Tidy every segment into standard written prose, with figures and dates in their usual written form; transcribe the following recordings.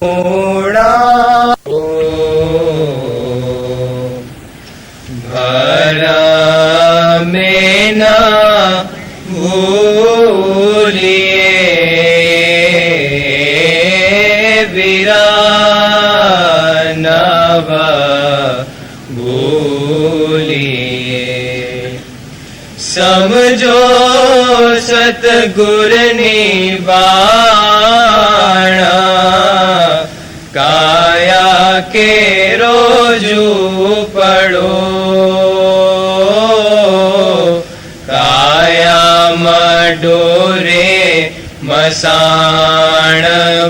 भरम न भूलिए विरानव भूलिए। समझो सतगुरनी बाण काया के रोजू पड़ो। काया मडोरे मसाण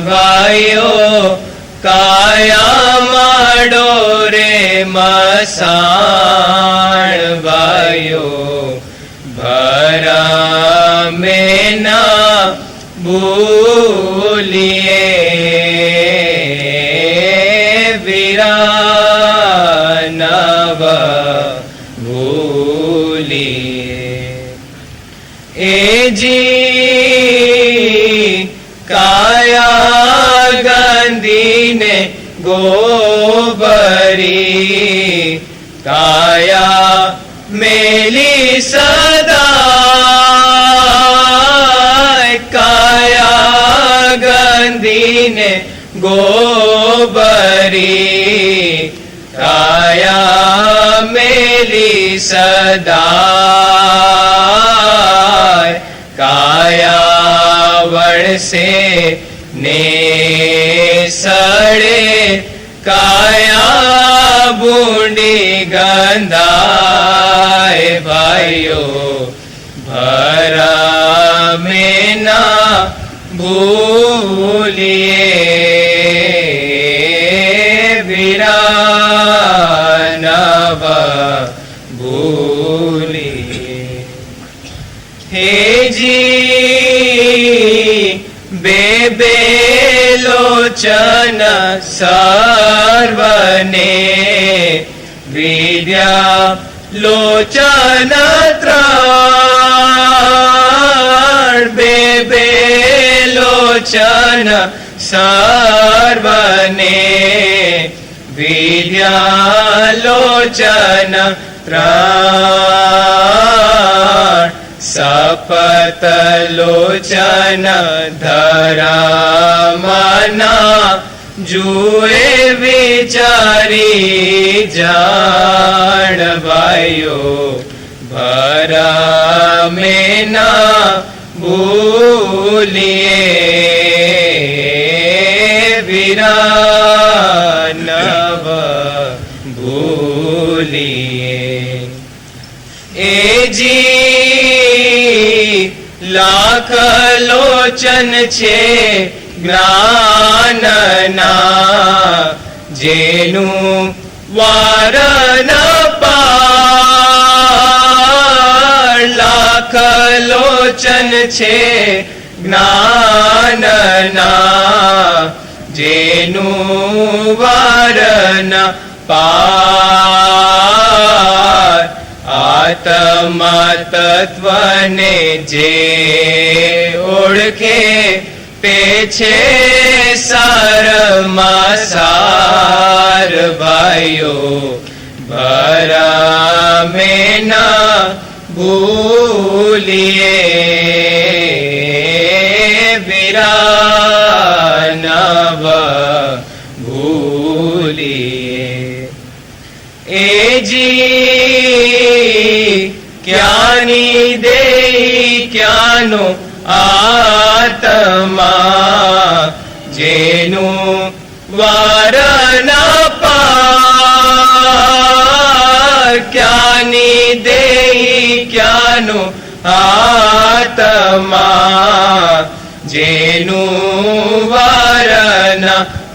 भाइयो। काया मडोरे मसाण भाइयो। भरम न भूलिए विरानव भूलिए। ए जी काया गंदी ने गोबरी। काया मेली सदा। काया गंदी ने गोबरी। काया मेली सदा। काया वण से ने सड़े। काया बूंदी गंधाए भाइयो। भरम न भूलिए विरानव भूलिए। हे जी बेबे लोचन सर्वने। विद्या लोचन त्राण। बेबे लोचन सर्वने। विद्या लोचन त्राण। सपत लोचन धरा मना। जुए विचारी जान भाइयो। भरम न भूलिए विरानव भूलिए। ए जी लाख लोचन छे ज्ञानना। जेनु वार न पार। लाख लोचन छे ज्ञानना। जेनु वार न पार। आत्मा तत्वने जे ओळखे ते छे सारमा सार भाइयो। भरम न भूलिए विरानव भूलिए। ए जी क्यानी दे क्यानो आत्मा। जेनु वार न पार। क्यानी दे क्यानो आत्मा। जेनु वार न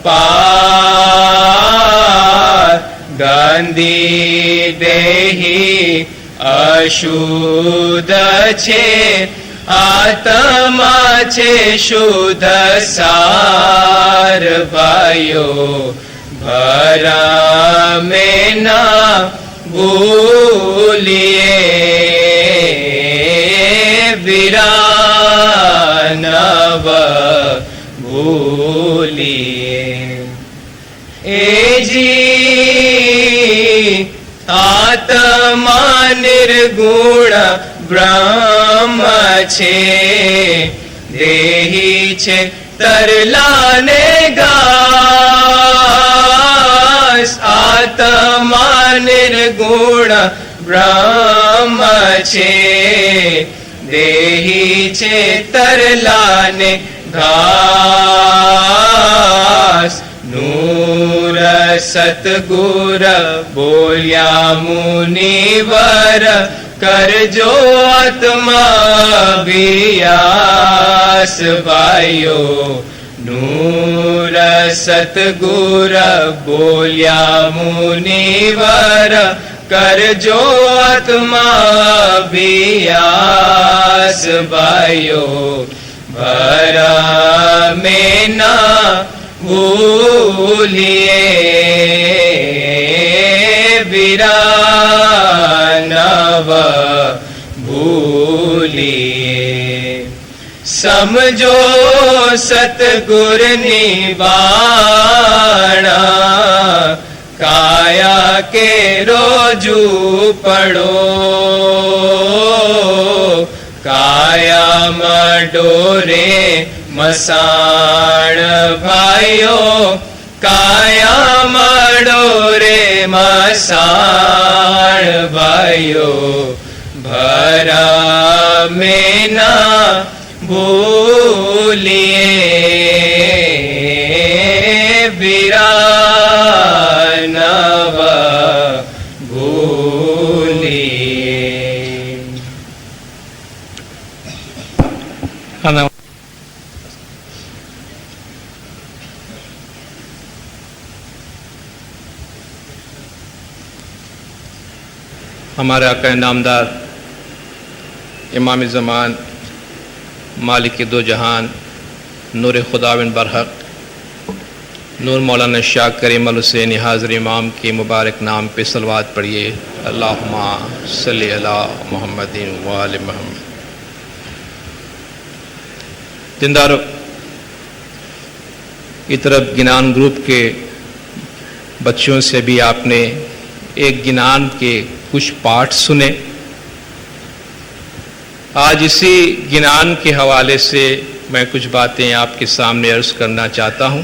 पार। गंदी देही अशुद्ध छे। आत्मा छे शुद्ध सार भाइयो। भरम न भूलिए विरानव भूलिए। ए जी आत्मा निर्गुण ब्रह्म छे देही छे तरलाने घास आत्मा निर्गुण ब्रह्म छे देही छे तरलाने घास नूर सतगुर बोल्या मुनिवर करजो आत्मा अभ्यास भाइयो नूर सतगुर बोल्या मुनिवर करजो आत्मा अभ्यास भाइयो भरमे ना भूलिए विरानव भूलिए समझो सतगुर निवाणा काया के रोजू पड़ो काया मडोरे मसाण भाइयो काया मडोरे मसाण भाइयो भरा में ना भूलिए विरानव भूलिए। हमारे आका नामदार इमाम ज़मान मालिक दो जहान नूर खुदाविन बरहक नूर मौलाना शाह करीम अल हुसैनी हाज़िर इमाम के मुबारक नाम पे सलवात पढ़िए। अल्लाहुम्मा सल्ली अला मुहम्मदिन व आले मुहम्मद। जिंदारो की तरफ गिनान ग्रुप के बच्चों से भी आपने एक गिनान के कुछ पाठ सुने। आज इसी गिनान के हवाले से मैं कुछ बातें आपके सामने अर्ज करना चाहता हूँ।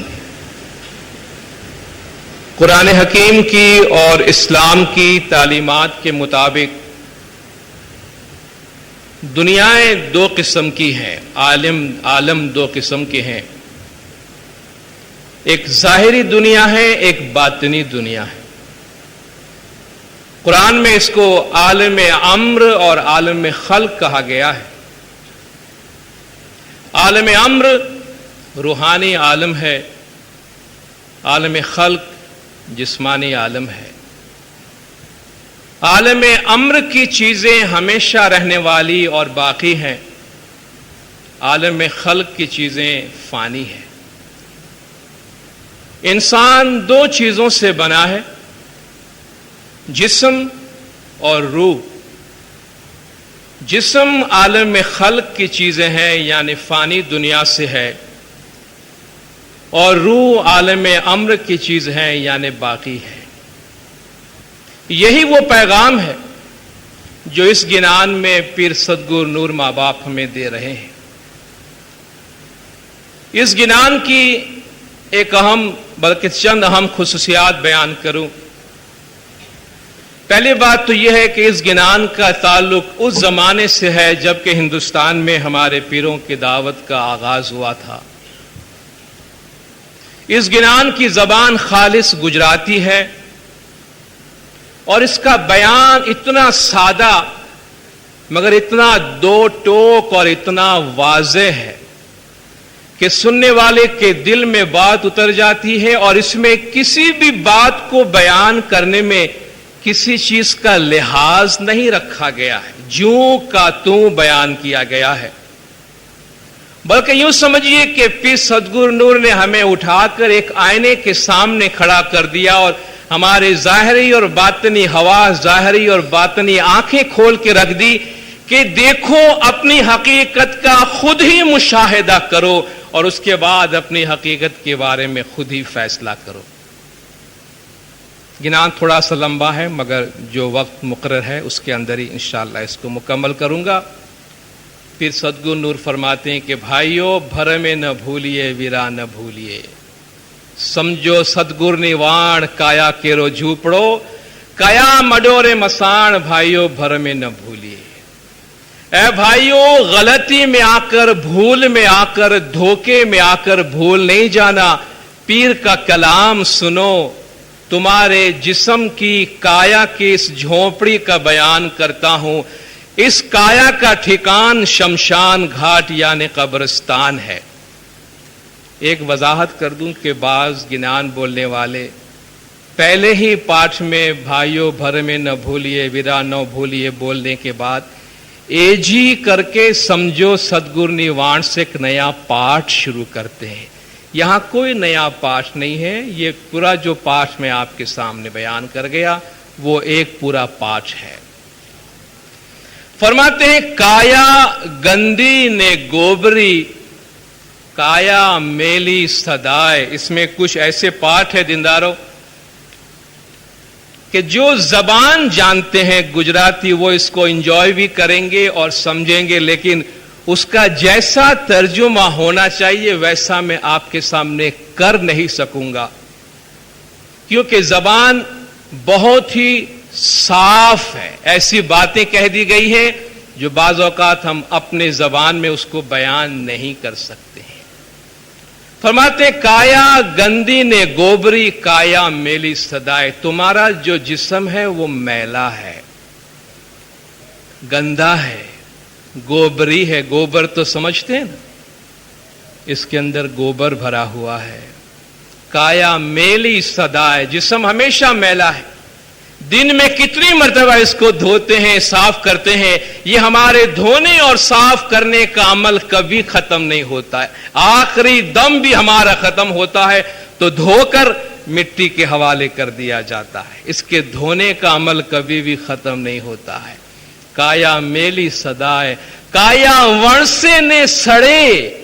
कुरान हकीम की और इस्लाम की तालीमात के मुताबिक दुनियाएं दो किस्म की हैं, आलम दो किस्म के हैं। एक ज़ाहिरी दुनिया है, एक बातिनी दुनिया है। कुरान में इसको आलम अम्र और आलम खल्क कहा गया है। आलम अम्र रूहानी आलम है, आलम खल्क जिस्मानी आलम है। आलम अम्र की चीजें हमेशा रहने वाली और बाकी हैं, आलम खल्क की चीजें फानी हैं। इंसान दो चीजों से बना है, जिस्म और रूह। जिस्म आलम खल्क की चीजें हैं यानी फानी दुनिया से है, और रूह आलम अम्र की चीज है यानी बाकी है। यही वो पैगाम है जो इस गिनान में पीर सदगुर नूर माँ बाप हमें दे रहे हैं। इस गिनान की एक अहम बल्कि चंद अहम खुसूसियात बयान करूं। पहली बात तो यह है कि इस गिनान का ताल्लुक उस जमाने से है जबकि हिंदुस्तान में हमारे पीरों की दावत का आगाज हुआ था। इस गिनान की जबान खालिस गुजराती है और इसका बयान इतना सादा मगर इतना दो टोक और इतना वाज़ेह है कि सुनने वाले के दिल में बात उतर जाती है और इसमें किसी भी बात को बयान करने में किसी चीज का लिहाज नहीं रखा गया है, ज्यों का त्यों बयान किया गया है। बल्कि यूं समझिए कि पीर सदगुर नूर ने हमें उठाकर एक आईने के सामने खड़ा कर दिया और हमारे ज़ाहिरी और बातनी हवास, ज़ाहिरी और बातनी आंखें खोल के रख दी कि देखो, अपनी हकीकत का खुद ही मुशाहिदा करो اور اس کے بعد اپنی حقیقت کے بارے میں خود ہی فیصلہ کرو. گنان تھوڑا سا لمبا ہے مگر جو وقت مقرر ہے اس کے اندر ہی انشاءاللہ اس کو مکمل کروں گا. پھر سدگرو نور فرماتے ہیں کہ بھائیو بھرم نہ بھولیے ویرا نہ بھولیے, سمجھو سدگر نیواण کایا کیرو جھوپڑو, کایا مڈورے مسان بھائیو بھرم نہ بھولیے. اے بھائیو غلطی میں آ کر, بھول میں آ کر, دھوکے میں آ کر بھول نہیں جانا. پیر کا کلام سنو, تمہارے جسم کی کایا کی اس جھونپڑی کا بیان کرتا ہوں. اس کایا کا ٹھکان شمشان گھاٹ یعنی قبرستان ہے. ایک وضاحت کر دوں کہ بعض گنان بولنے والے پہلے ہی پاٹھ میں بھائیو بھرم نہ بھولیے ویرا نہ بھولیے بولنے کے بعد اے جی کر کے سمجھو سدگر نیوان سے ایک نیا پاٹھ شروع کرتے ہیں. یہاں کوئی نیا پاٹھ نہیں ہے, یہ پورا جو پاٹھ میں آپ کے سامنے بیان کر گیا وہ ایک پورا پاٹھ ہے. فرماتے ہیں کایا گندی نے گوبری, کایا میلی سدائے. اس میں کچھ ایسے پاٹھ ہے دینداروں کہ جو زبان جانتے ہیں گجراتی وہ اس کو انجوائے بھی کریں گے اور سمجھیں گے, لیکن اس کا جیسا ترجمہ ہونا چاہیے ویسا میں آپ کے سامنے کر نہیں سکوں گا, کیونکہ زبان بہت ہی صاف ہے. ایسی باتیں کہہ دی گئی ہیں جو بعض اوقات ہم اپنے زبان میں اس کو بیان نہیں کر سکتے ہیں. فرماتے کایا گندی نے گوبری کایا میلی سدائے. تمہارا جو جسم ہے وہ میلا ہے, گندا ہے, گوبری ہے. گوبر تو سمجھتے ہیں نا, اس کے اندر گوبر بھرا ہوا ہے. کایا میلی سدائے, جسم ہمیشہ میلا ہے. دن میں کتنی مرتبہ اس کو دھوتے ہیں, صاف کرتے ہیں. یہ ہمارے دھونے اور صاف کرنے کا عمل کبھی ختم نہیں ہوتا ہے. آخری دم بھی ہمارا ختم ہوتا ہے تو دھو کر مٹی کے حوالے کر دیا جاتا ہے. اس کے دھونے کا عمل کبھی بھی ختم نہیں ہوتا ہے. کایا میلی سدائے, کایا ورثے نے سڑے.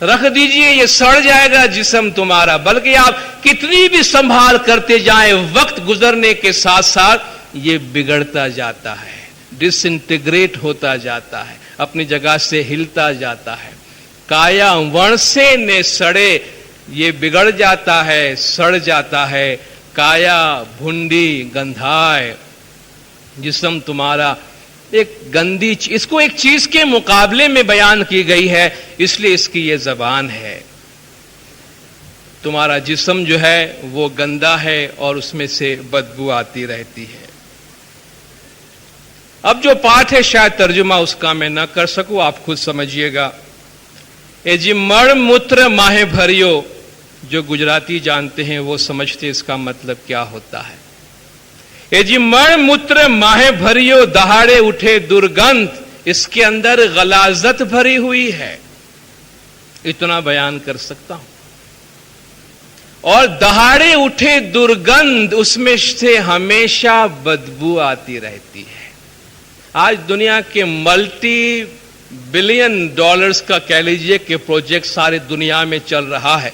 رکھ دیجئے, یہ سڑ جائے گا جسم تمہارا, بلکہ آپ کتنی بھی سنبھال کرتے جائیں وقت گزرنے کے ساتھ ساتھ یہ بگڑتا جاتا ہے, ڈس انٹیگریٹ ہوتا جاتا ہے, اپنی جگہ سے ہلتا جاتا ہے. کایا ورثے نے سڑے, یہ بگڑ جاتا ہے, سڑ جاتا ہے. کایا بھنڈی گندھائے, جسم تمہارا ایک گندی چیز, اس کو ایک چیز کے مقابلے میں بیان کی گئی ہے, اس لیے اس کی یہ زبان ہے. تمہارا جسم جو ہے وہ گندا ہے اور اس میں سے بدبو آتی رہتی ہے. اب جو پاٹھ ہے شاید ترجمہ اس کا میں نہ کر سکوں, آپ خود سمجھیے گا. اے جی مڑ متر ماہ بھریو, جو گجراتی جانتے ہیں وہ سمجھتے اس کا مطلب کیا ہوتا ہے. اے جی مڑ متر ماہ بھریو دہاڑے اٹھے درگندھ, اس کے اندر غلاظت بھری ہوئی ہے, اتنا بیان کر سکتا ہوں. اور دہاڑے اٹھے درگندھ, اس میں سے ہمیشہ بدبو آتی رہتی ہے. آج دنیا کے ملٹی بلین ڈالرز کا کہہ لیجئے کہ پروجیکٹ سارے دنیا میں چل رہا ہے,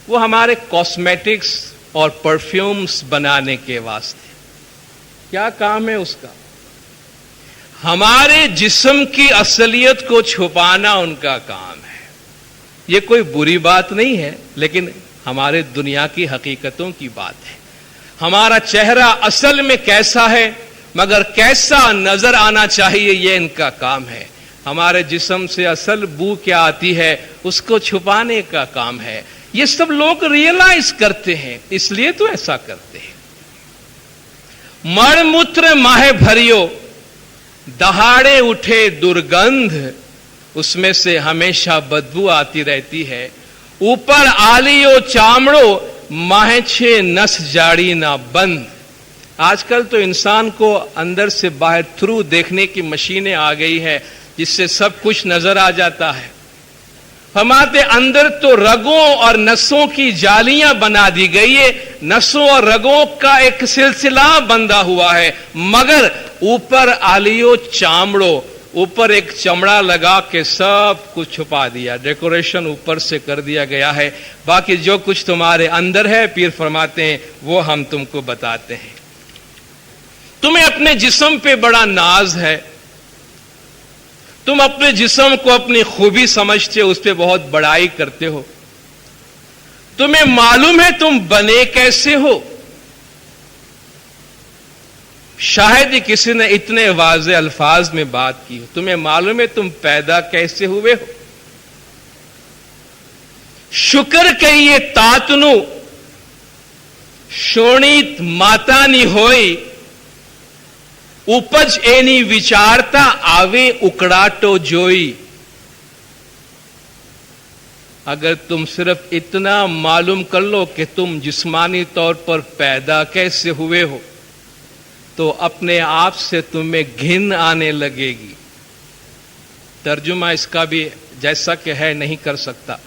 وہ ہمارے کاسمیٹکس اور پرفیومز بنانے کے واسطے. کیا کام ہے اس کا؟ ہمارے جسم کی اصلیت کو چھپانا ان کا کام ہے. یہ کوئی بری بات نہیں ہے, لیکن ہمارے دنیا کی حقیقتوں کی بات ہے. ہمارا چہرہ اصل میں کیسا ہے مگر کیسا نظر آنا چاہیے یہ ان کا کام ہے. ہمارے جسم سے اصل بو کیا آتی ہے اس کو چھپانے کا کام ہے. یہ سب لوگ ریئلائز کرتے ہیں, اس لیے تو ایسا کرتے ہیں. مڑ متر ماہ بھریو دہاڑے اٹھے درگندھ, اس میں سے ہمیشہ بدبو آتی رہتی ہے. اوپر آلیو چامڑو ماہ چھ نس جاڑی نہ بند. آج کل تو انسان کو اندر سے باہر تھرو دیکھنے کی مشینیں آ گئی ہے جس سے سب کچھ نظر آ جاتا ہے. ہمارے اندر تو رگوں اور نسوں کی جالیاں بنا دی گئی ہے, نسوں اور رگوں کا ایک سلسلہ بندھا ہوا ہے, مگر اوپر آلیو چامڑو اوپر ایک چمڑا لگا کے سب کچھ چھپا دیا, ڈیکوریشن اوپر سے کر دیا گیا ہے, باقی جو کچھ تمہارے اندر ہے پیر فرماتے ہیں وہ ہم تم کو بتاتے ہیں. تمہیں اپنے جسم پہ بڑا ناز ہے, تم اپنے جسم کو اپنی خوبی سمجھتے ہو, اس پہ بہت بڑائی کرتے ہو. تمہیں معلوم ہے تم بنے کیسے ہو؟ شاید ہی کسی نے اتنے واضح الفاظ میں بات کی ہو. تمہیں معلوم ہے تم پیدا کیسے ہوئے ہو؟ شکر کہیے تاتنو شونیت ماتانی ہوئی, उपज एनी विचारता आवे उकड़ाटो जोई. अगर तुम सिर्फ इतना मालूम कर लो कि तुम जिस्मानी तौर पर पैदा कैसे हुए हो, तो अपने आप से तुम्हें घिन आने लगेगी. तर्जुमा इसका भी जैसा कि है नहीं कर सकता.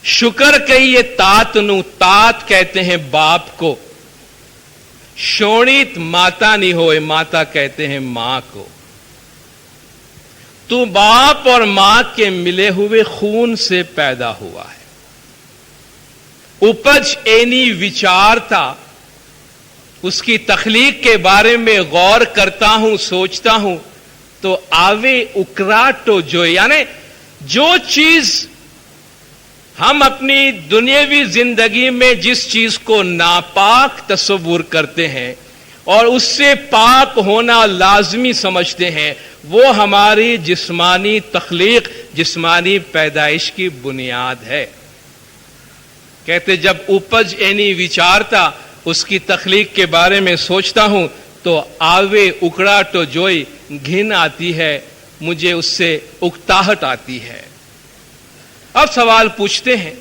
शुक्र कहिए तातनु, तात कहते हैं बाप को, शोणित माता नहीं होए, माता कहते हैं मां को. तू बाप और मां के मिले हुए खून से पैदा हुआ है. उपज एनी विचारता, उसकी तखलीक के बारे में गौर करता हूं, सोचता हूं, तो आवे उकराटो जो, यानी जो चीज हम अपनी दुनियावी जिंदगी में जिस चीज को नापाक तस्वुर करते हैं और उससे पाक होना लाजमी समझते हैं, वो हमारी जिस्मानी तख्लीक, जिस्मानी पैदाइश की बुनियाद है. कहते जब उपज एनी विचारता, उसकी तख्लीक के बारे में सोचता हूं, तो आवे उकड़ाटो जोई, घिन आती है, मुझे उससे उकताहट आती है. अब सवाल पूछते हैं,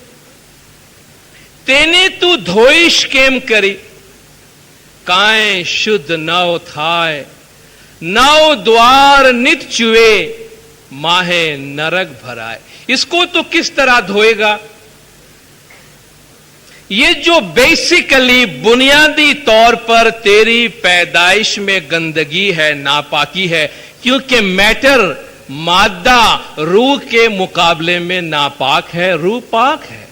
तेने तू धोइश केम करी, काए शुद्ध नव थाय, नव द्वार नित चुए, माहे नरक भराए. इसको तो किस तरह धोएगा? ये जो बेसिकली बुनियादी तौर पर तेरी पैदाइश में गंदगी है, नापाकी है, क्योंकि मैटर, मादा रूह के मुकाबले में नापाक है, रूह पाक है.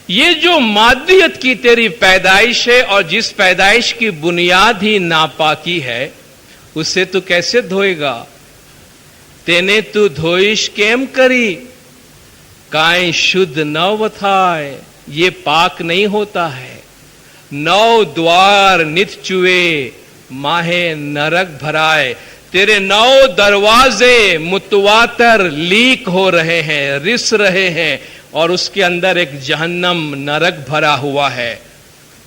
ये जो मादियत की तेरी पैदाइश है और जिस पैदाइश की बुनियाद ही नापाकी है, उसे तू कैसे धोएगा? तेने तू धोइश केम करी, काई शुद्ध नव थाय, ये पाक नहीं होता है. नौ द्वार नित चुए, माहे नरक भराए. तेरे 9 दरवाजे मुतवातर लीक हो रहे हैं, रिस रहे हैं, और उसके अंदर एक जहन्नम, नरक भरा हुआ है.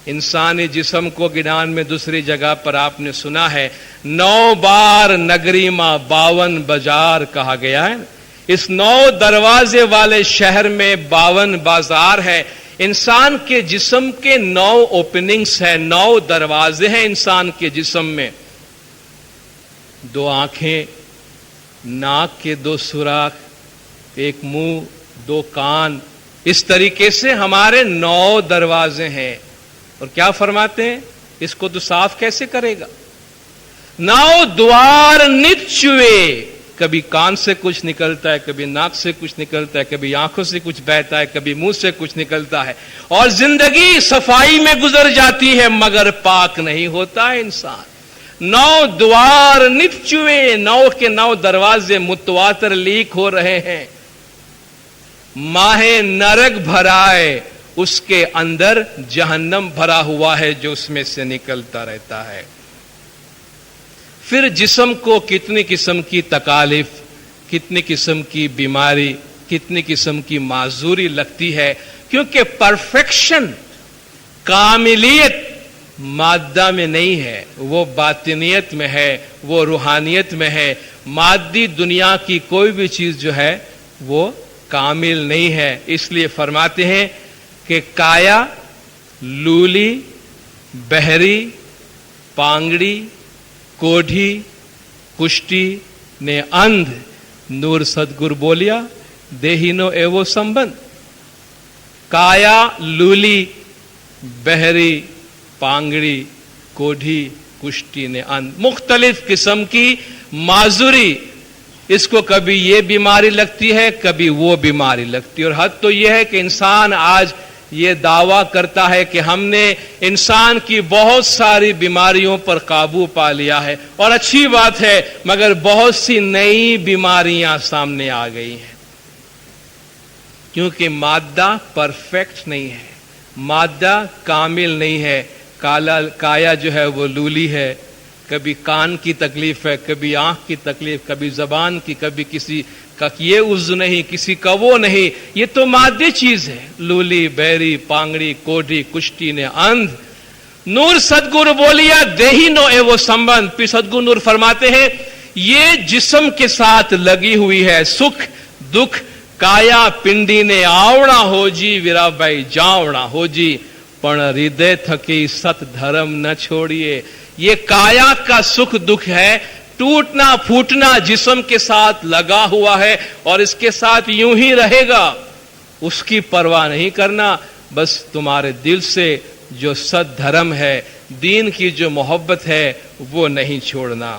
इंसानी जिस्म को गिनान में दूसरी जगह पर आपने सुना है 9 बार नगरी मां 52 बाजार कहा गया है. इस 9 दरवाजे वाले शहर में 52 बाजार है. इंसान के जिस्म के 9 ओपनिंग्स है, 9 दरवाजे हैं इंसान के जिस्म में. 2 आंखें, नाक के 2 सुराख, एक मुंह, 2 कान, इस तरीके से हमारे 9 दरवाजे हैं. और क्या फरमाते हैं, इसको तो साफ कैसे करेगा? 9 द्वार नित चुए, कभी कान से कुछ निकलता है, कभी नाक से कुछ निकलता है, कभी आंखों से कुछ बहता है, कभी मुंह से कुछ निकलता है, और जिंदगी सफाई में गुजर जाती है, मगर पाक नहीं होता है इंसान. 9 द्वार नित चुए, 9 के 9 दरवाजे मुतवातर लीक हो रहे हैं. माहे नरक भराए, उसके अंदर जहन्नम भरा हुआ है जो उसमें से निकलता रहता है. फिर जिस्म को कितनी किस्म की तकालीफ, कितनी किस्म की बीमारी, कितनी किस्म की माजूरी लगती है, क्योंकि परफेक्शन, कामिलियत मादा में नहीं है, वो बातिनियत में है, वो रूहानियत में है. मादी दुनिया की कोई भी चीज जो है वो कामिल नहीं है. इसलिए फरमाते हैं कि काया, लूली, बहरी, पांगड़ी, कोढ़ी, कुष्टी ने अंध, नूर सदगुरु बोलिया, देहिनो एवो संबंध. काया, लूली, बहरी, पांगड़ी, कोढ़ी, कुष्टी ने अंध, मुख्तलिफ किस्म की معذوری، اس کو کبھی یہ بیماری لگتی ہے کبھی وہ بیماری لگتی ہے. اور حد تو یہ ہے کہ انسان آج یہ دعویٰ کرتا ہے کہ ہم نے انسان کی بہت ساری بیماریوں پر قابو پا لیا ہے، اور اچھی بات ہے، مگر بہت سی نئی بیماریاں سامنے آ گئی ہیں، کیونکہ مادہ پرفیکٹ نہیں ہے، مادہ کامل نہیں ہے. کایا جو ہے وہ لولی ہے، کبھی کان کی تکلیف ہے، کبھی آنکھ کی تکلیف، کبھی زبان کی، کبھی کسی کا یہ عضو نہیں، کسی کا وہ نہیں. یہ تو مادی چیز ہے. لولی بیری پانگڑی کوڈی کشتی نے اندھ نور سدگور بولیا دیہی نو اے وہ سمبند. پھر سدگور نور فرماتے ہیں یہ جسم کے ساتھ لگی ہوئی ہے سکھ دکھ کایا پنڈی نے آوڑا ہو جی ویرا بائی جاوڑا ہو جی پن ہردے تھکی ست دھرم نہ چھوڑیے. یہ کایا کا سکھ دکھ ہے، ٹوٹنا پھوٹنا جسم کے ساتھ لگا ہوا ہے اور اس کے ساتھ یوں ہی رہے گا. اس کی پرواہ نہیں کرنا، بس تمہارے دل سے جو ست دھرم ہے، دین کی جو محبت ہے وہ نہیں چھوڑنا.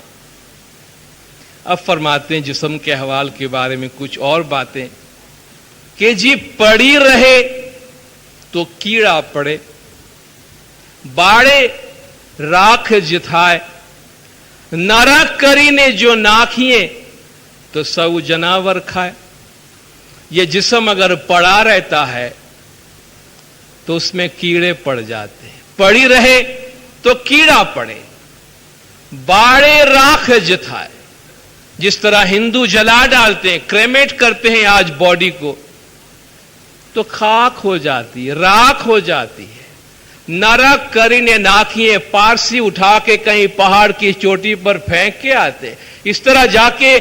اب فرماتے ہیں جسم کے احوال کے بارے میں کچھ اور باتیں کہ جی پڑی رہے تو کیڑا پڑے، باڑے راکھ جتھائے، نرک کری نے جو ناکھیے تو سو جناور کھائے. یہ جسم اگر پڑا رہتا ہے تو اس میں کیڑے پڑ جاتے ہیں، پڑی رہے تو کیڑا پڑے. باڑے راکھ جتھائے، جس طرح ہندو جلا ڈالتے ہیں، کریمیٹ کرتے ہیں آج باڈی کو، تو خاک ہو جاتی ہے، راکھ ہو جاتی ہے. نرک کرینے ناکھیے، پارسی اٹھا کے کہیں پہاڑ کی چوٹی پر پھینک کے آتے، اس طرح جا کے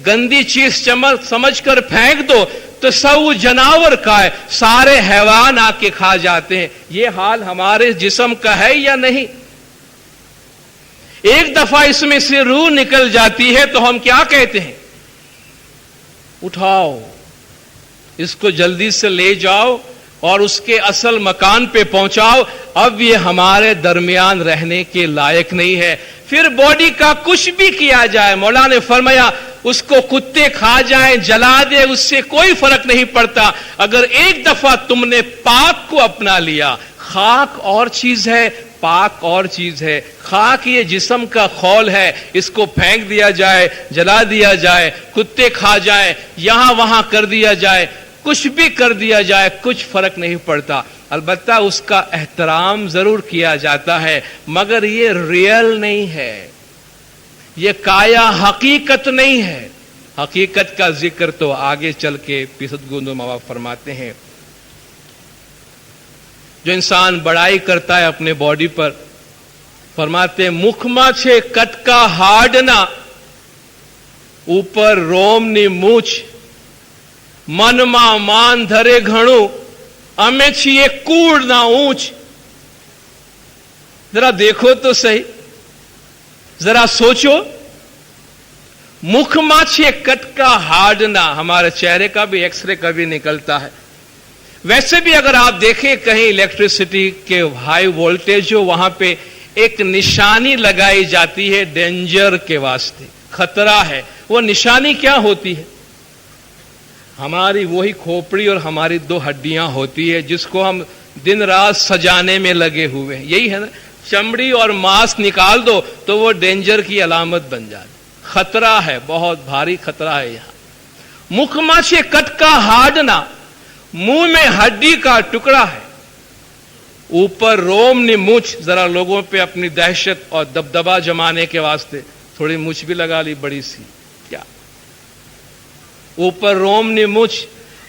گندی چیز سمجھ کر پھینک دو تو سو جناور کھائے، سارے حیوان آ کے کھا جاتے ہیں. یہ حال ہمارے جسم کا ہے یا نہیں؟ ایک دفعہ اس میں سے روح نکل جاتی ہے تو ہم کیا کہتے ہیں؟ اٹھاؤ اس کو، جلدی سے لے جاؤ اور اس کے اصل مکان پہ پہنچاؤ. اب یہ ہمارے درمیان رہنے کے لائق نہیں ہے. پھر باڈی کا کچھ بھی کیا جائے، مولانا نے فرمایا اس کو کتے کھا جائیں، جلا دے، اس سے کوئی فرق نہیں پڑتا. اگر ایک دفعہ تم نے پاک کو اپنا لیا، خاک اور چیز ہے، پاک اور چیز ہے. خاک یہ جسم کا خول ہے، اس کو پھینک دیا جائے، جلا دیا جائے، کتے کھا جائیں، یہاں وہاں کر دیا جائے، کچھ بھی کر دیا جائے، کچھ فرق نہیں پڑتا. البتہ اس کا احترام ضرور کیا جاتا ہے، مگر یہ ریئل نہیں ہے، یہ کایا حقیقت نہیں ہے. حقیقت کا ذکر تو آگے چل کے سدگور بابا فرماتے ہیں. جو انسان بڑائی کرتا ہے اپنے باڈی پر، فرماتے ہیں مکھما چھے کٹکا ہاڈنا اوپر روم نی موچ من ما مان دھرے گھنو ہمیں چھیے کوڑ نہ اونچ. ذرا دیکھو تو صحیح، ذرا سوچو. مکھ ماچھے کٹکا ہاڈنا، ہمارے چہرے کا بھی ایکس رے کبھی نکلتا ہے. ویسے بھی اگر آپ دیکھیں کہیں الیکٹریسٹی کے ہائی وولٹیج ہو، وہاں پہ ایک نشانی لگائی جاتی ہے ڈینجر کے واسطے، خطرہ ہے. وہ نشانی کیا ہوتی ہے؟ ہماری وہی کھوپڑی اور ہماری دو ہڈیاں ہوتی ہے جس کو ہم دن رات سجانے میں لگے ہوئے ہیں. یہی ہے نا، چمڑی اور ماس نکال دو تو وہ ڈینجر کی علامت بن جاتی. خطرہ ہے، بہت بھاری خطرہ ہے. یہاں مکھ ماچھے کٹکا ہاڈنا، منہ میں ہڈی کا ٹکڑا ہے، اوپر روم نے مچھ. ذرا لوگوں پہ اپنی دہشت اور دبدبا جمانے کے واسطے تھوڑی مچھ بھی لگا لی بڑی سی. کیا اوپر روم نے مچھ،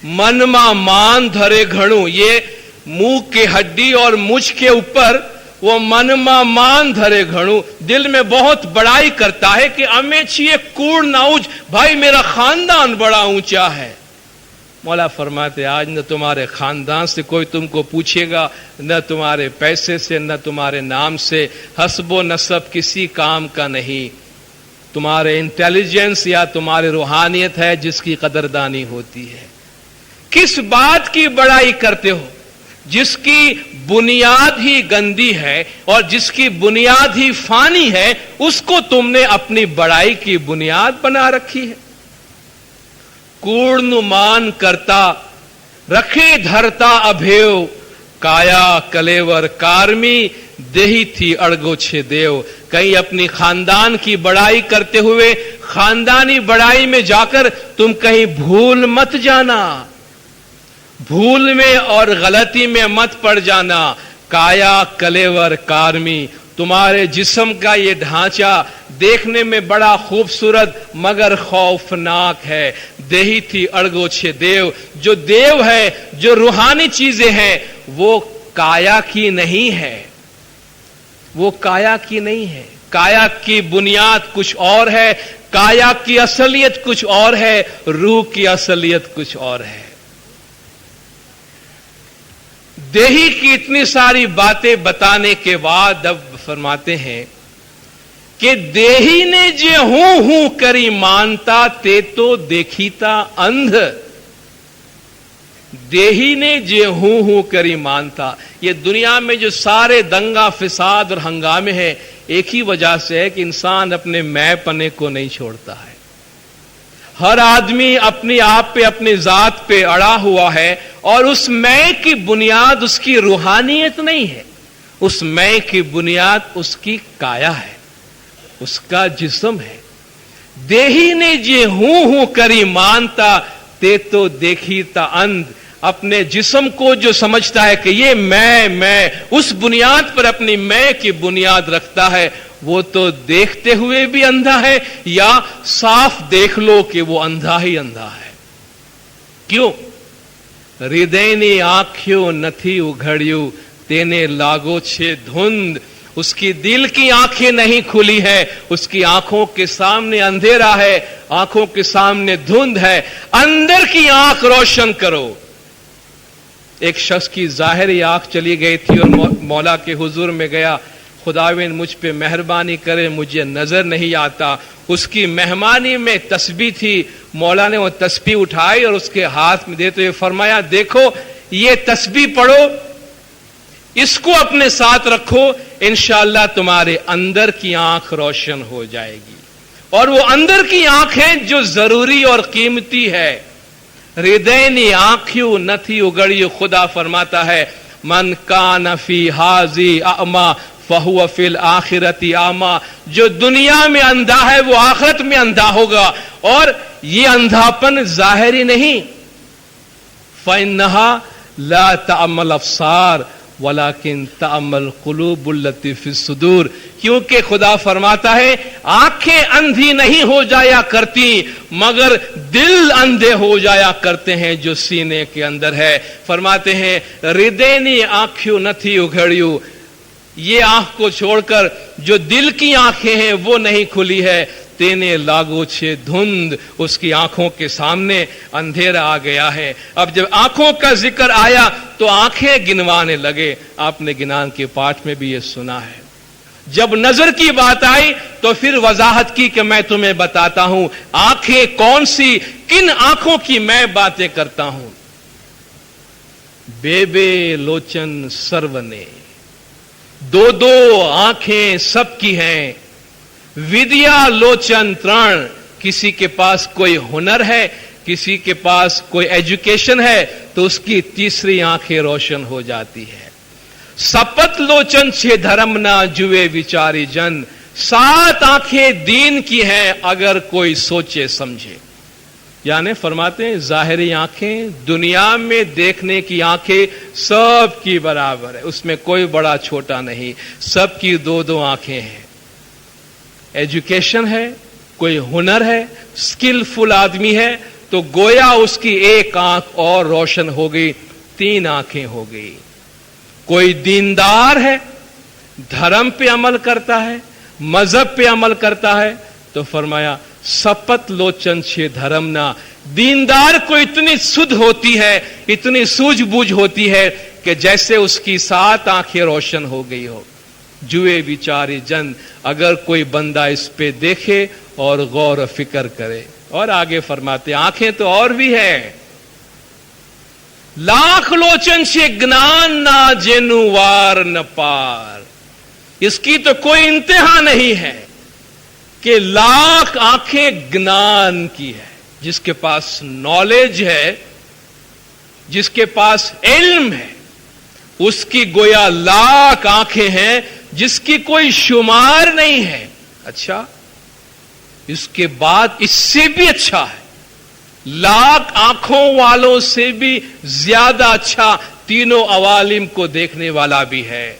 من ما مان دھرے گھڑوں. یہ منہ کے ہڈی اور مچھ کے اوپر وہ من ما مان دھرے گھڑوں، دل میں بہت بڑائی کرتا ہے کہ ہمیں چھیے کوڑ نہ اونچ، بھائی میرا خاندان بڑا اونچا ہے. مولا فرماتے آج نہ تمہارے خاندان سے کوئی تم کو پوچھے گا، نہ تمہارے پیسے سے، نہ تمہارے نام سے. حسب و نسب کسی کام کا نہیں. تمہارے انٹیلیجنس یا تمہاری روحانیت ہے جس کی قدردانی ہوتی ہے. کس بات کی بڑائی کرتے ہو؟ جس کی بنیاد ہی گندی ہے اور جس کی بنیاد ہی فانی ہے، اس کو تم نے اپنی بڑائی کی بنیاد بنا رکھی ہے۔ کوڑنمان کرتا رکھے دھرتا ابھیو، کایا کلیور کارمی دیہی تھی اڑگو چھ دیو۔ کہیں اپنی خاندان کی بڑائی کرتے ہوئے خاندانی بڑائی میں جا کر تم کہیں بھول مت جانا، بھول میں اور غلطی میں مت پڑ جانا۔ کایا کلیور کارمی، تمہارے جسم کا یہ ڈھانچہ دیکھنے میں بڑا خوبصورت مگر خوفناک ہے۔ دیہی تھی اڑگو چھ دیو، جو دیو ہے، جو روحانی چیزیں ہیں، وہ کایا کی نہیں ہے، وہ کایا کی نہیں ہے۔ کایا کی بنیاد کچھ اور ہے، کایا کی اصلیت کچھ اور ہے، روح کی اصلیت کچھ اور ہے۔ دیہی کی اتنی ساری باتیں بتانے کے بعد اب فرماتے ہیں کہ دیہی نے جے ہوں کری مانتا تے تو دیکھیتا اندھ۔ دیہی نے جے ہوں کری مانتا، یہ دنیا میں جو سارے دنگا فساد اور ہنگامے ہیں، ایک ہی وجہ سے ہے کہ انسان اپنے میں پنے کو نہیں چھوڑتا ہے۔ ہر آدمی اپنی آپ پہ، اپنی ذات پہ اڑا ہوا ہے، اور اس میں کی بنیاد اس کی روحانیت نہیں ہے، اس میں کی بنیاد اس کی کایا ہے، اس کا جسم ہے۔ دیہی نے جے ہوں کری مانتا تے تو دیکھیتا اندھ۔ اپنے جسم کو جو سمجھتا ہے کہ یہ میں اس بنیاد پر اپنی میں کی بنیاد رکھتا ہے، وہ تو دیکھتے ہوئے بھی اندھا ہے، یا صاف دیکھ لو کہ وہ اندھا ہی اندھا ہے۔ کیوں؟ ہردینی آنکھیوں نتھی اگھڑیو، تینے لاگو چھے دھند۔ اس کی دل کی آنکھیں نہیں کھلی ہے، اس کی آنکھوں کے سامنے اندھیرا ہے، آنکھوں کے سامنے دھند ہے۔ اندر کی آنکھ روشن کرو۔ ایک شخص کی ظاہری آنکھ چلی گئی تھی اور مولا کے حضور میں گیا، خداوند مجھ پہ مہربانی کرے، مجھے نظر نہیں آتا۔ اس کی مہمانی میں تسبیح تھی، مولا نے وہ تسبیح اٹھائی اور اس کے ہاتھ میں دیتے ہوئے فرمایا، دیکھو یہ تسبیح پڑھو، اس کو اپنے ساتھ رکھو، انشاءاللہ تمہارے اندر کی آنکھ روشن ہو جائے گی۔ اور وہ اندر کی آنکھ ہے جو ضروری اور قیمتی ہے۔ ہردینی آنکھیوں نتھی اگڑی، خدا فرماتا ہے من کان فی حاذی اعمی فہو فی الآخرۃ اعمی۔ جو دنیا میں اندھا ہے وہ آخرت میں اندھا ہوگا، اور یہ اندھاپن ظاہری نہیں۔ فإنها لا تعمی الابصار ولیکن تعمی القلوب التی فی الصدور۔ کیونکہ خدا فرماتا ہے آنکھیں اندھی نہیں ہو جایا کرتی، مگر دل اندھے ہو جایا کرتے ہیں جو سینے کے اندر ہے۔ فرماتے ہیں ہردینی آنکھیوں نتھی اگھڑیو، یہ آنکھ کو چھوڑ کر جو دل کی آنکھیں ہیں وہ نہیں کھلی ہے۔ تینے لاگو چھے دھند، اس کی آنکھوں کے سامنے اندھیرا آ گیا ہے۔ اب جب آنکھوں کا ذکر آیا تو آنکھیں گنوانے لگے۔ آپ نے گنان کے پاٹ میں بھی یہ سنا ہے۔ جب نظر کی بات آئی تو پھر وضاحت کی کہ میں تمہیں بتاتا ہوں آنکھیں کون سی، کن آنکھوں کی میں باتیں کرتا ہوں۔ بے بے لوچن سرونے، دو دو آنکھیں سب کی ہیں۔ ودیا لوچن ترن، کسی کے پاس کوئی ہنر ہے، کسی کے پاس کوئی ایجوکیشن ہے تو اس کی تیسری آنکھیں روشن ہو جاتی ہے۔ سپت لوچن چھے دھرم نہ جوے وچاری جن، 7 آنکھیں دین کی ہیں اگر کوئی سوچے سمجھے۔ یعنی فرماتے ہیں ظاہری آنکھیں، دنیا میں دیکھنے کی آنکھیں سب کی برابر ہے، اس میں کوئی بڑا چھوٹا نہیں، سب کی 2 آنکھیں ہیں۔ ایجوکیشن ہے، کوئی ہنر ہے، سکلفل آدمی ہے تو گویا اس کی 1 آنکھ اور روشن ہو گئی، 3 آنکھیں ہو گئی۔ کوئی دیندار ہے، دھرم پہ عمل کرتا ہے، مذہب پہ عمل کرتا ہے تو فرمایا سپت لوچن چھے دھرم نہ، دیندار کو اتنی سدھ ہوتی ہے، اتنی سوجھ بوجھ ہوتی ہے کہ جیسے اس کی 7 آنکھیں روشن ہو گئی ہو۔ جوئے بیچاری جن، اگر کوئی بندہ اس پہ دیکھے اور غور و فکر کرے۔ اور آگے فرماتے آنکھیں تو اور بھی ہیں، लाख लोचन से ज्ञान ना जेनु वार न पार। इसकी तो कोई इंतहा नहीं है कि लाख आंखें ज्ञान की है। जिसके पास नॉलेज है, जिसके पास इल्म है, उसकी गोया लाख आंखें हैं जिसकी कोई शुमार नहीं है। अच्छा, इसके बाद इससे भी अच्छा है, लाख आंखों वालों से भी ज्यादा अच्छा तीनों अवालिम को देखने वाला भी है।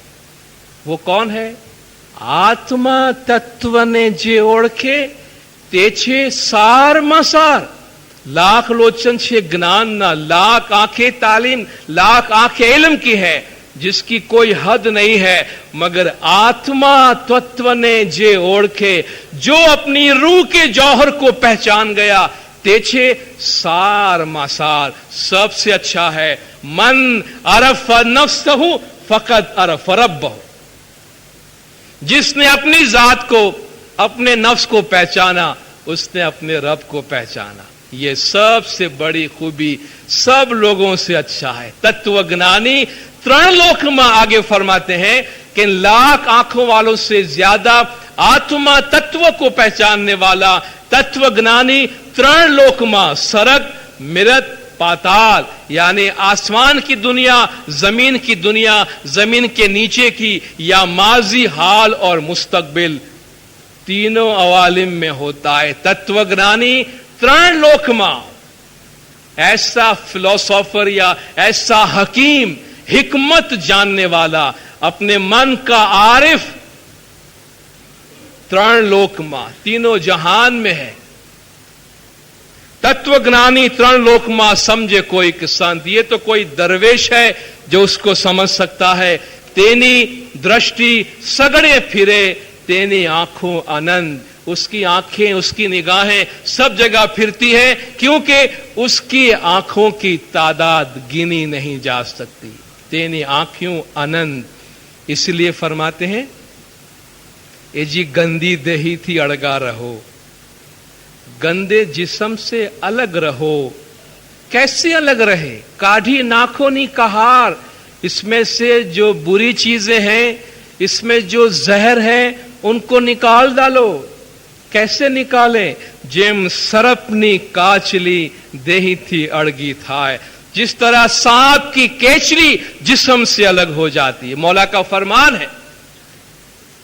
वो कौन है? आत्मा तत्व ने जे ओळखे तेचे सार मसार। लाख लोचन से ज्ञान ना, लाख आंखें तालीम, लाख आंखें इल्म की है जिसकी कोई हद नहीं है, मगर आत्मा तत्व ने जे ओळखे, जो अपनी रूह के जौहर को पहचान गया, तेछे सार मासार, सबसे अच्छा है। मन अरफ नफ्सहु फकत अरफ रब्बहु। जिसने अपनी जात को, अपने नफ्स को पहचाना, उसने अपने रब को पहचाना। ये सबसे बड़ी खूबी सब लोगों से अच्छा है। तत्वज्ञानी त्रण लोक में आगे फरमाते हैं कि लाख आंखों वालों से ज्यादा आत्मा तत्व को पहचानने वाला तत्वज्ञानी त्रण लोक में, सरग, मिरत, पाताल, यानी आसमान की दुनिया, जमीन की दुनिया, जमीन के नीचे की, या माजी, हाल और मुस्तकबिल, तीनों अवालिम में होता है। तत्वज्ञानी त्रण लोक में, ऐसा फिलोसोफर या ऐसा हकीम, हिकमत जानने वाला, अपने मन का आरिफ, त्रण लोक में, तीनों जहान में है। तत्वज्ञानी त्रण लोक में समझे कोई संत, ये तो कोई दरवेश है जो उसको समझ सकता है। तेनी दृष्टि सगड़े फिरे, तेनी आंखों आनंद। उसकी आंखें, उसकी निगाहें सब जगह फिरती है, क्योंकि उसकी आंखों की तादाद गिनी नहीं जा सकती। तेनी आंखों आनंद। इसलिए फरमाते हैं, ए जी गंदी देही थी अड़गा रहो, गंदे जिस्म से अलग रहो। कैसे अलग रहे? काढ़ी नाखोनी कहार, इसमें से जो बुरी चीजें हैं, इसमें जो जहर है, उनको निकाल डालो। कैसे निकालें? जेम सरपनी काचली देही थी अड़गी थाय। जिस तरह सांप की केचली जिस्म से अलग हो जाती है। मौला का फरमान है।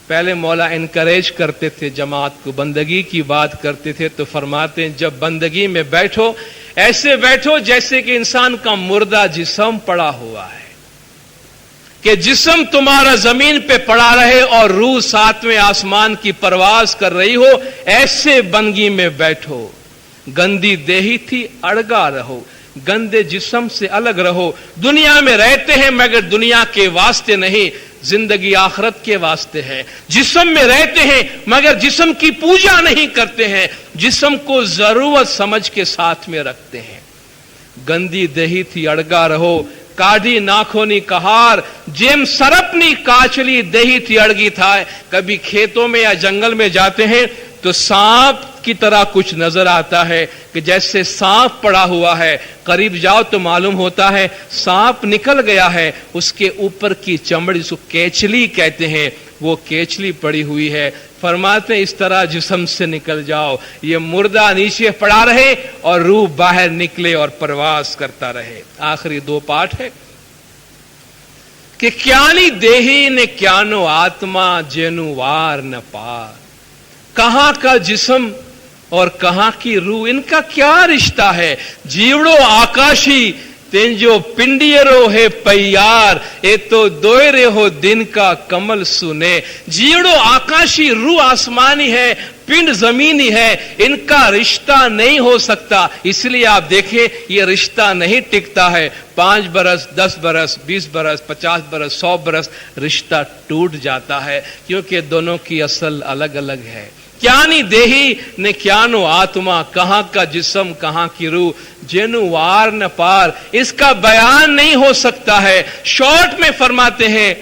पहले मौला इनकरेज करते थे जमात को, बंदगी की बात करते थे तो फरमाते हैं, जब बंदगी में बैठो, ऐसे बैठो जैसे कि इंसान का मुर्दा जिस्म पड़ा हुआ है, कि जिस्म तुम्हारा जमीन पे पड़ा रहे और रूह सातवें आसमान की परवाज कर रही हो, ऐसे बंदगी में बैठो। गंदी देही थी अड़गा रहो, गंदे जिस्म से अलग रहो। दुनिया में रहते हैं मगर दुनिया के वास्ते नहीं, जिंदगी आखिरत के वास्ते है। जिस्म में रहते हैं मगर जिस्म की पूजा नहीं करते हैं, जिस्म को जरूरत समझ के साथ में रखते हैं। गंदी देही थी अड़गा रहो, काढ़ी नाखोनी कहार, जेम सरपनी काचली देही थी अड़गी था। कभी खेतों में या जंगल में जाते हैं तो सांप की तरह कुछ नजर आता है, कि जैसे सांप पड़ा हुआ है, करीब जाओ तो मालूम होता है सांप निकल गया है, उसके ऊपर की चमड़ी, जिसको केचली कहते हैं, वो केचली पड़ी हुई है। फरमाते हैं इस तरह जिस्म से निकल जाओ, ये मुर्दा नीचे पड़ा रहे और रूह बाहर निकले और प्रवास करता रहे। आखिरी दो पाठ है कि क्यानी देही ने क्यानो आत्मा जेनु वार न पार। कहां का जिस्म और कहां की रूह, इनका क्या रिश्ता है? जीवड़ो आकाशी तेंजो पिंडियरो है पैयार, ए तो दोयरे हो दिन का कमल सुने। जीवड़ो आकाशी, रूह आसमानी है, पिंड जमीनी है, इनका रिश्ता नहीं हो सकता। इसलिए आप देखें ये रिश्ता नहीं टिकता है। 5 बरस, 10 बरस, 20 बरस, 50 बरस, 100 बरस रिश्ता टूट जाता है, क्योंकि दोनों की असल अलग अलग है। क्यानी देही ने क्यानो आत्मा, कहां का जिस्म कहां की रूह, जेनु वार न पार। इसका बयान नहीं हो सकता है। शॉर्ट में फरमाते हैं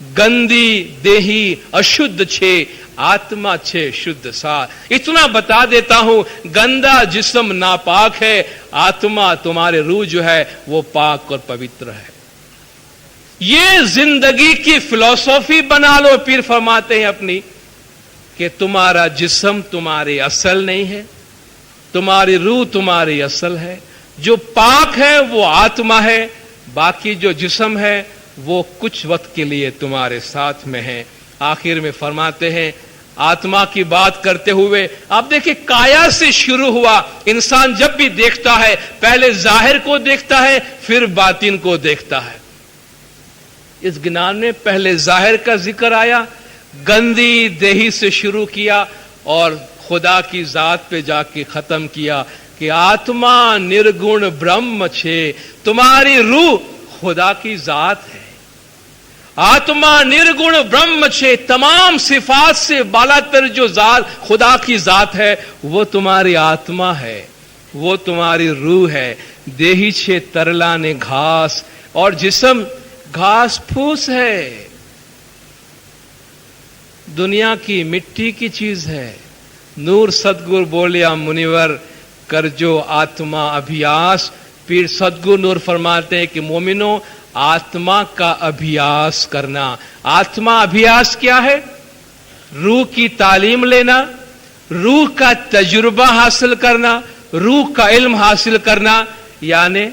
गंदी देही अशुद्ध छे, आत्मा छे शुद्ध सार। इतना बता देता हूं, गंदा जिस्म नापाक है, आत्मा तुम्हारे रूह जो है वो पाक और पवित्र है। ये जिंदगी की फिलॉसफी बना लो। पीर फरमाते हैं अपनी कि तुम्हारा जिस्म तुम्हारे असल नहीं है, तुम्हारी रूह तुम्हारी असल है। जो पाक है वो आत्मा है, बाकी जो जिस्म है वो कुछ वक्त के लिए तुम्हारे साथ में है। आखिर में फरमाते हैं आत्मा की बात करते हुए, आप देखिए काया से शुरू हुआ। इंसान जब भी देखता है पहले जाहिर को देखता है, फिर बातिन को देखता है। इस ज्ञान में पहले जाहिर का जिक्र आया, गंदी देही से शुरू किया और खुदा की जात पे जाके खत्म किया कि आत्मा निर्गुण ब्रह्म छे। तुम्हारी रूह खुदा की जात है, आत्मा निर्गुण ब्रह्म छे। तमाम सिफात से बालातर जो जात खुदा की जात है वो तुम्हारी आत्मा है, वो तुम्हारी रूह है। देही छे तरला ने घास और जिस्म घास फूस है, दुनिया की मिट्टी की चीज है। नूर सदगुरु बोलिया मुनिवर कर जो आत्मा अभ्यास। पीर सदगुरु नूर फरमाते हैं कि मोमिनो आत्मा का अभ्यास करना। आत्मा अभ्यास क्या है? रूह की तालीम लेना, रूह का तजुर्बा हासिल करना, रूह का इल्म हासिल करना, यानी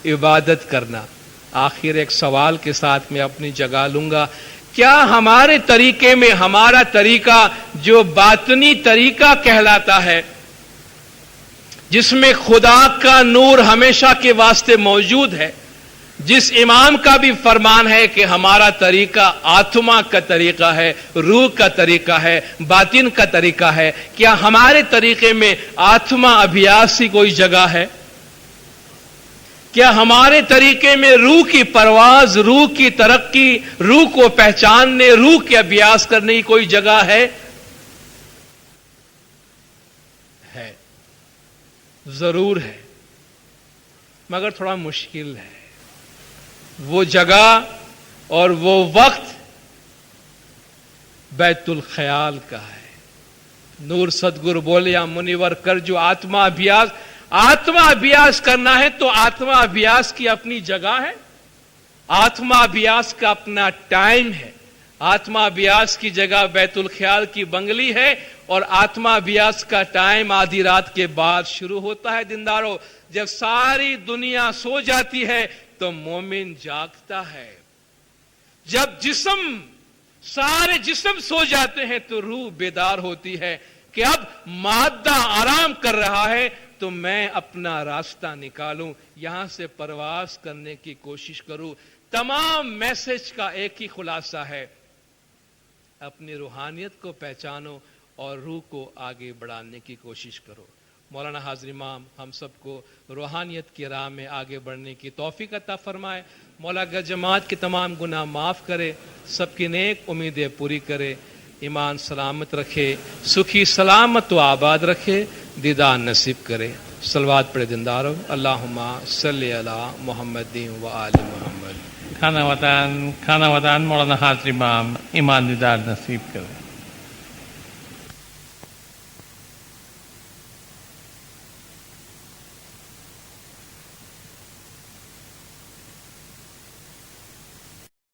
इबादत करना। आखिर एक सवाल के साथ मैं अपनी जगह लूंगा, क्या हमारे तरीके में हमारा तरीका जो बातनी तरीका कहलाता है, जिसमें खुदा का नूर हमेशा के वास्ते मौजूद है, जिस इमाम का भी फरमान है कि हमारा तरीका आत्मा का तरीका है, रूह का तरीका है, बातिन का तरीका है, क्या हमारे तरीके में आत्मा अभ्यास की कोई जगह है? क्या हमारे तरीके में रूह की परवाज, रूह की तरक्की, रूह को पहचानने, रूह के अभ्यास करने की कोई जगह है? है, जरूर है, मगर थोड़ा मुश्किल है। वो जगह और वो वक्त बैतुल ख्याल का है। नूर सदगुरु बोले या मुनिवर कर जो आत्मा अभ्यास करना है तो आत्मा अभ्यास की अपनी जगह है, आत्मा अभ्यास का अपना टाइम है। आत्मा अभ्यास की जगह बैतुल ख्याल की बंगली है और आत्मा अभ्यास का टाइम आधी रात के बाद शुरू होता है। दिनदारों, जब सारी दुनिया सो जाती है तो मोमिन जागता है। जब सारे जिस्म सो जाते हैं तो रूह बेदार होती है कि अब मादा आराम कर रहा है तो मैं अपना रास्ता निकालूं, यहां से परवास करने की कोशिश करूं। तमाम मैसेज का एक ही खुलासा है, अपनी रूहानियत को पहचानो और रूह को आगे बढ़ाने की कोशिश करो। मौलाना हाजिर इमाम हम सबको रूहानियत की राह में आगे बढ़ने की तौफीक अता फरमाए। मौला गा जमात के तमाम गुनाह माफ करे, सबकी नेक उम्मीदें पूरी करे, ईमान सलामत रखे, सुखी सलामत व आबाद रखे, दीदार नसीब करे। सलवात पढ़े दिनदारों, अल्लाहुम्मा सल्ली अला मुहम्मदिन व आलि मुहम्मद। खाना वतान मौलाना हाजिर इमाम ईमान दीदार नसीब करे।